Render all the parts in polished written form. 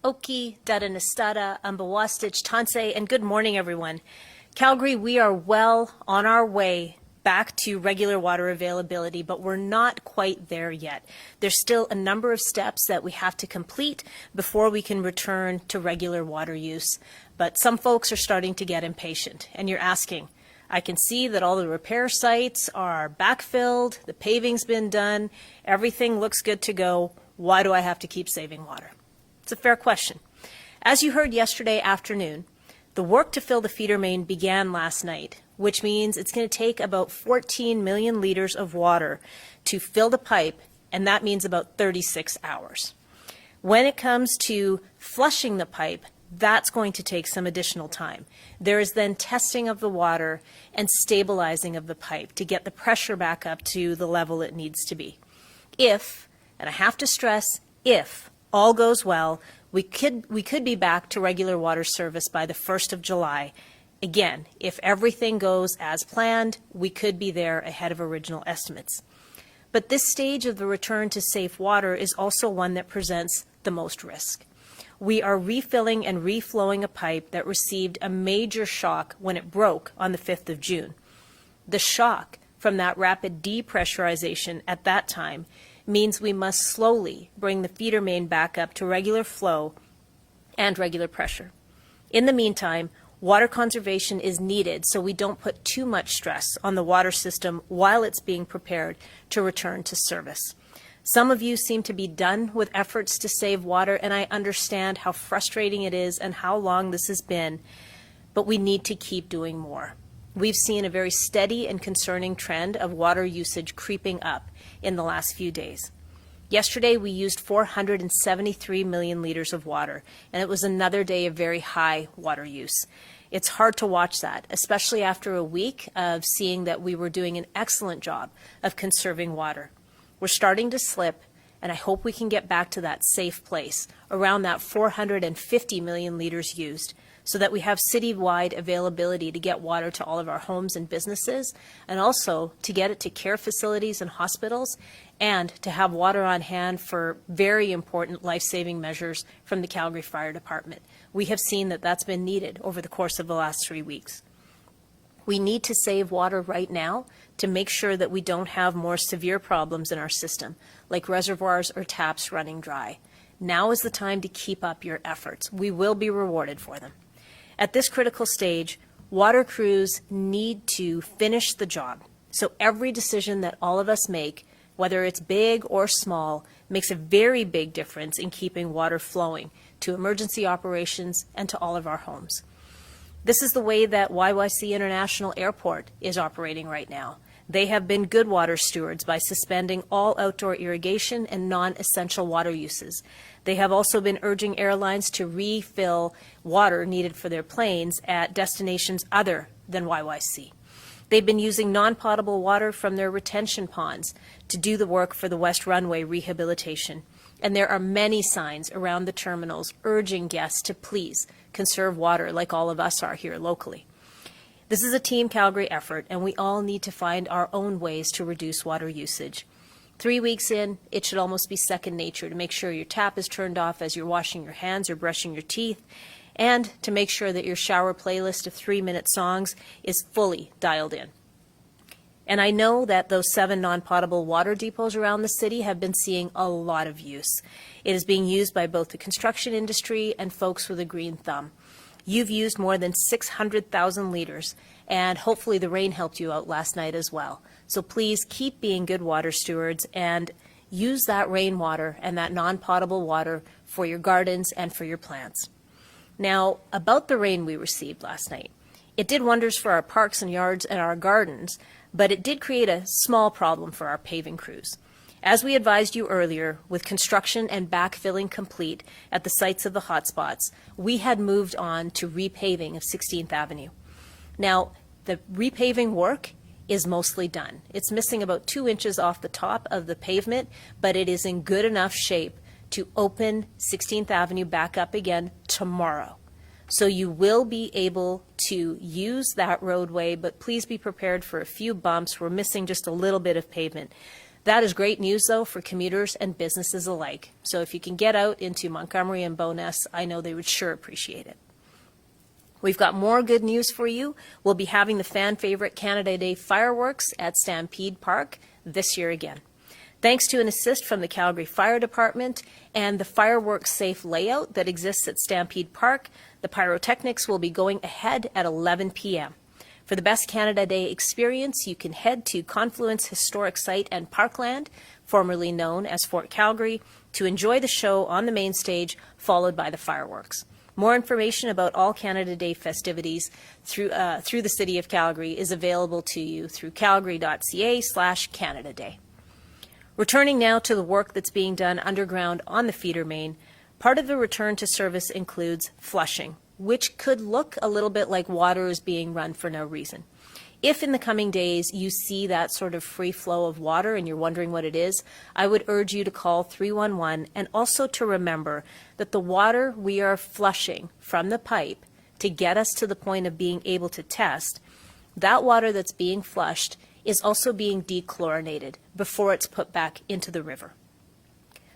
Oki, Dadanastada, Ambawastich, Tansei, and good morning, everyone. Calgary, we are well on our way back to regular water availability, but we're not quite there yet. There's still a number of steps that we have to complete before we can return to regular water use. But some folks are starting to get impatient, and you're asking, I can see that all the repair sites are backfilled, the paving's been done, everything looks good to go. Why do I have to keep saving water? It's a fair question. As you heard yesterday afternoon, the work to fill the feeder main began last night, which means it's going to take about 14 million liters of water to fill the pipe, and that means about 36 hours. When it comes to flushing the pipe, that's going to take some additional time. There is then testing of the water and stabilizing of the pipe to get the pressure back up to the level it needs to be. If, and I have to stress, if all goes well, we could be back to regular water service by the 1st of July. Again, if everything goes as planned, we could be there ahead of original estimates. But this stage of the return to safe water is also one that presents the most risk. We are refilling and reflowing a pipe that received a major shock when it broke on the 5th of June. The shock from that rapid depressurization at that time means we must slowly bring the feeder main back up to regular flow and regular pressure. In the meantime, water conservation is needed so we don't put too much stress on the water system while it's being prepared to return to service. Some of you seem to be done with efforts to save water, and I understand how frustrating it is and how long this has been, but we need to keep doing more. We've seen a very steady and concerning trend of water usage creeping up in the last few days. Yesterday, we used 473 million liters of water, and it was another day of very high water use. It's hard to watch that, especially after a week of seeing that we were doing an excellent job of conserving water. We're starting to slip, and I hope we can get back to that safe place, around that 450 million liters used, so that we have citywide availability to get water to all of our homes and businesses, and also to get it to care facilities and hospitals, and to have water on hand for very important life-saving measures from the Calgary Fire Department. We have seen that that's been needed over the course of the last 3 weeks. We need to save water right now to make sure that we don't have more severe problems in our system, like reservoirs or taps running dry. Now is the time to keep up your efforts. We will be rewarded for them. At this critical stage, water crews need to finish the job. So every decision that all of us make, whether it's big or small, makes a very big difference in keeping water flowing to emergency operations and to all of our homes. This is the way that YYC International Airport is operating right now. They have been good water stewards by suspending all outdoor irrigation and non-essential water uses. They have also been urging airlines to refill water needed for their planes at destinations other than YYC. They've been using non-potable water from their retention ponds to do the work for the West Runway rehabilitation. And there are many signs around the terminals urging guests to please conserve water like all of us are here locally. This is a Team Calgary effort, and we all need to find our own ways to reduce water usage. 3 weeks in, it should almost be second nature to make sure your tap is turned off as you're washing your hands or brushing your teeth, and to make sure that your shower playlist of 3-minute songs is fully dialed in. And I know that those 7 non-potable water depots around the city have been seeing a lot of use. It is being used by both the construction industry and folks with a green thumb. You've used more than 600,000 liters, and hopefully the rain helped you out last night as well. So please keep being good water stewards and use that rainwater and that non-potable water for your gardens and for your plants. Now, about the rain we received last night. It did wonders for our parks and yards and our gardens, but it did create a small problem for our paving crews. As we advised you earlier, with construction and backfilling complete at the sites of the hotspots, we had moved on to repaving of 16th Avenue. Now, the repaving work is mostly done. It's missing about 2 inches off the top of the pavement, but it is in good enough shape to open 16th Avenue back up again tomorrow. So you will be able to use that roadway, but please be prepared for a few bumps. We're missing just a little bit of pavement. That is great news, though, for commuters and businesses alike. So if you can get out into Montgomery and Bowness, I know they would sure appreciate it. We've got more good news for you. We'll be having the fan favorite Canada Day fireworks at Stampede Park this year again. Thanks to an assist from the Calgary Fire Department and the fireworks safe layout that exists at Stampede Park, the pyrotechnics will be going ahead at 11 p.m. For the best Canada Day experience, you can head to Confluence Historic Site and Parkland, formerly known as Fort Calgary, to enjoy the show on the main stage, followed by the fireworks. More information about all Canada Day festivities through the City of Calgary is available to you through calgary.ca/Canada Day. Returning now to the work that's being done underground on the feeder main, part of the return to service includes flushing, which could look a little bit like water is being run for no reason. If in the coming days you see that sort of free flow of water and you're wondering what it is, I would urge you to call 311 and also to remember that the water we are flushing from the pipe to get us to the point of being able to test, that water that's being flushed is also being dechlorinated before it's put back into the river.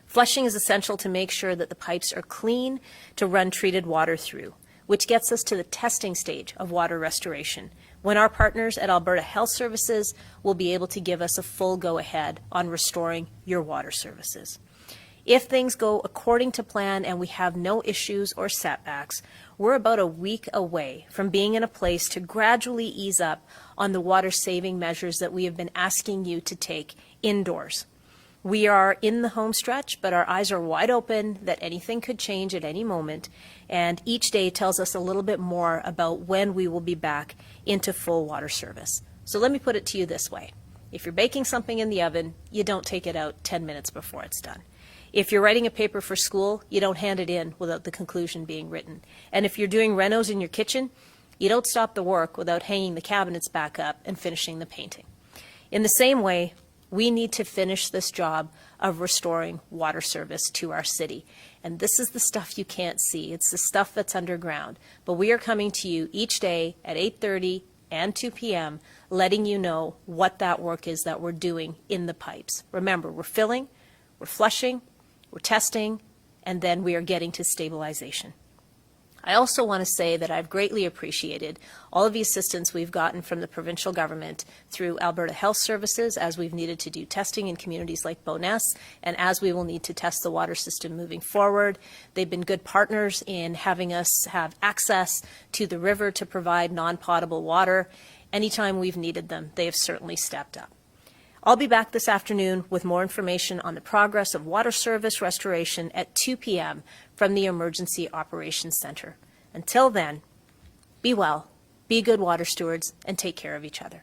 Flushing is essential to make sure that the pipes are clean to run treated water through, which gets us to the testing stage of water restoration, when our partners at Alberta Health Services will be able to give us a full go-ahead on restoring your water services. If things go according to plan and we have no issues or setbacks, we're about a week away from being in a place to gradually ease up on the water-saving measures that we have been asking you to take indoors. We are in the home stretch, but our eyes are wide open that anything could change at any moment, and each day tells us a little bit more about when we will be back into full water service. So let me put it to you this way. If you're baking something in the oven, you don't take it out 10 minutes before it's done. If you're writing a paper for school, you don't hand it in without the conclusion being written. And if you're doing renos in your kitchen, you don't stop the work without hanging the cabinets back up and finishing the painting. In the same way, we need to finish this job of restoring water service to our city. And this is the stuff you can't see. It's the stuff that's underground. But we are coming to you each day at 8:30 and 2 p.m., letting you know what that work is that we're doing in the pipes. Remember, we're filling, we're flushing, we're testing, and then we are getting to stabilization. I also want to say that I've greatly appreciated all of the assistance we've gotten from the provincial government through Alberta Health Services as we've needed to do testing in communities like Bowness and as we will need to test the water system moving forward. They've been good partners in having us have access to the river to provide non-potable water. Anytime we've needed them, they have certainly stepped up. I'll be back this afternoon with more information on the progress of water service restoration at 2 p.m. from the Emergency Operations Center. Until then, be well, be good water stewards, and take care of each other.